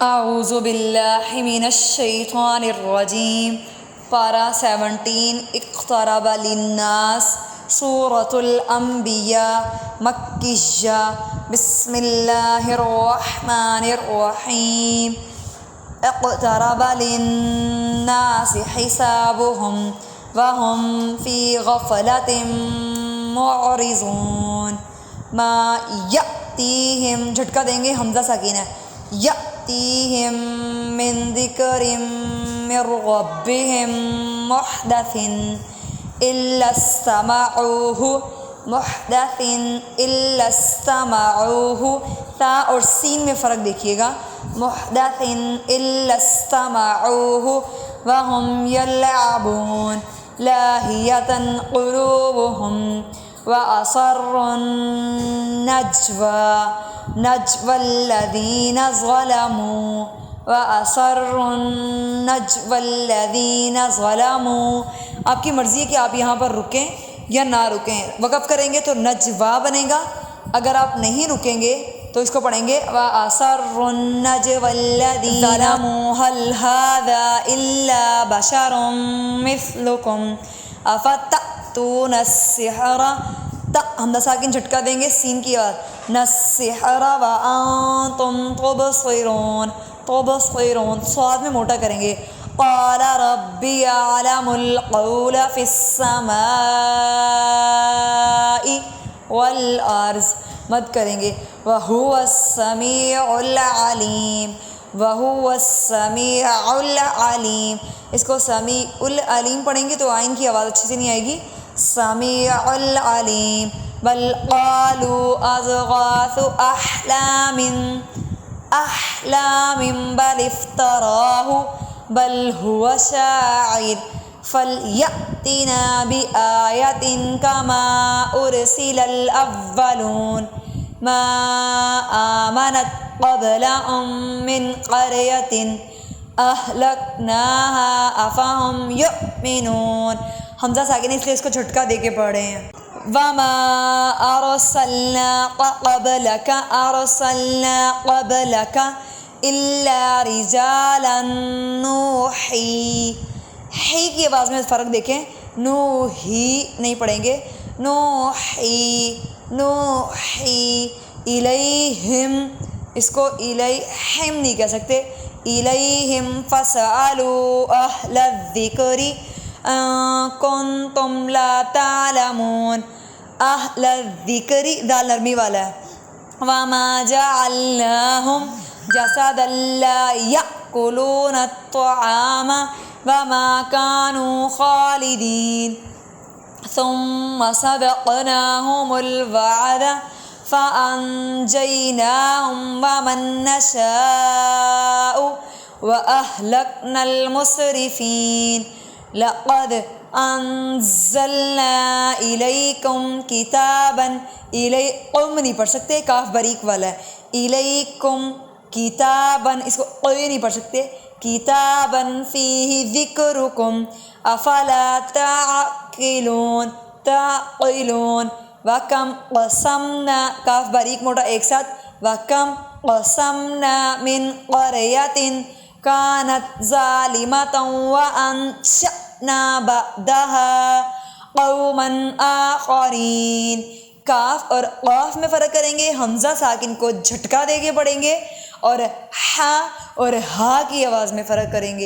اعوذ باللہ من الشیطان الرجیم۔ پارہ 17 اقترب للناس سورۃ الانبیاء مکیہ۔ بسم اللہ الرحمن الرحیم۔ اقترب للناس حسابهم وهم فی غفلۃ معرضون۔ ما یأتیہم، جھٹکا دیں گے، حمزہ ساکن ہے، یأتیہم من ذکر من ربہم محدث الا استمعوہ، محدث الا استمعوہ، تا اور سین میں فرق دیکھیے گا، محدث الا استمعوہ وہم یلعبون، لاہیۃ قلوبہم وَأَصَرُّوا النَّجْوَىٰ نَجْوَى الَّذِينَ ظَلَمُوا، وَأَصَرُّوا النَّجْوَى الَّذِينَ ظَلَمُوا۔ آپ کی مرضی ہے کہ آپ یہاں پر رکیں یا نہ رکیں۔ وقف کریں گے تو نجوا بنے گا، اگر آپ نہیں رکیں گے تو اس کو پڑھیں گے وَأَصَرُّوا النَّجْوَى الَّذِينَ ظَلَمُوا هَلْ هَٰذَا إِلَّا بَشَرٌ مِثْلُكُمْ أَفَتَأْتُونَ السِّحْرَ، حمزہ ساکن جھٹکا دیں گے، سین کی آواز، السِّحْرَ وَأَنْتُمْ تُبْصِرُونَ، تُبْصِرُونَ صاد میں موٹا کریں گے، قَالَ رَبِّ يَعْلَمُ الْقَوْلَ فِي السَّمَاءِ وَالْأَرْضِ، مد کریں گے، وَهُوَ السَّمِيعُ الْعَلِيمُ، وَهُوَ السَّمِيعُ الْعَلِيمُ۔ اس کو سمیع العلیم پڑھیں گے تو آئین کی آواز اچھے سے نہیں آئے گی، سمیع العلیم۔ بل قالوا اضغاث احلام بل افتراہ بل هو شاعر فلیأتنا بآیۃ کما ارسل الاولون، ما آمنت قبلهم من قریۃ اہلکناہا افہم یؤمنون۔ حمزہ ساکن اس لیے اس کو جھٹکا دے کے پڑھ رہے ہیں، وما ارسلنا قبلک الا رجالا نوحی، ہی کی آواز میں فرق دیکھیں، نوحی نہیں پڑھیں گے، نوحی الیہم، اس کو الیہم نہیں کہہ سکتے، الیہم فاسألوا اہل الذکر کنتم لا تعلمون، اہل الذکر دال نرمی والا ہے، وما جعلناہم جسدا لا یأکلون الطعام وما كانوا خالدین، ثم صدقناہم الوعد فأنجیناہم ومن نشاء وأہلکنا المسرفین۔ لقد انزلنا الیکم کتابا، الیکم نہیں پڑھ سکتے، کاف بریک والا ہے، الیکم کتابا، اس کو قوی نہیں پڑھ سکتے، کتابا فیہ ذکرکم افلا تعقلون، وَكَمْ قَسَمْنَا، کاف باریک موٹا ایک ساتھ، وَكَمْ قَسَمْنَا مِنْ قَرْيَةٍ كَانَتْ ظَالِمَةً وَأَنشَأْنَا بَعْدَهَا قَوْمًا آخَرِينَ۔ کاف اور قاف میں فرق کریں گے، حمزہ ساکن کو جھٹکا دے کے پڑھیں گے، اور ہا اور ہا کی آواز میں فرق کریں گے۔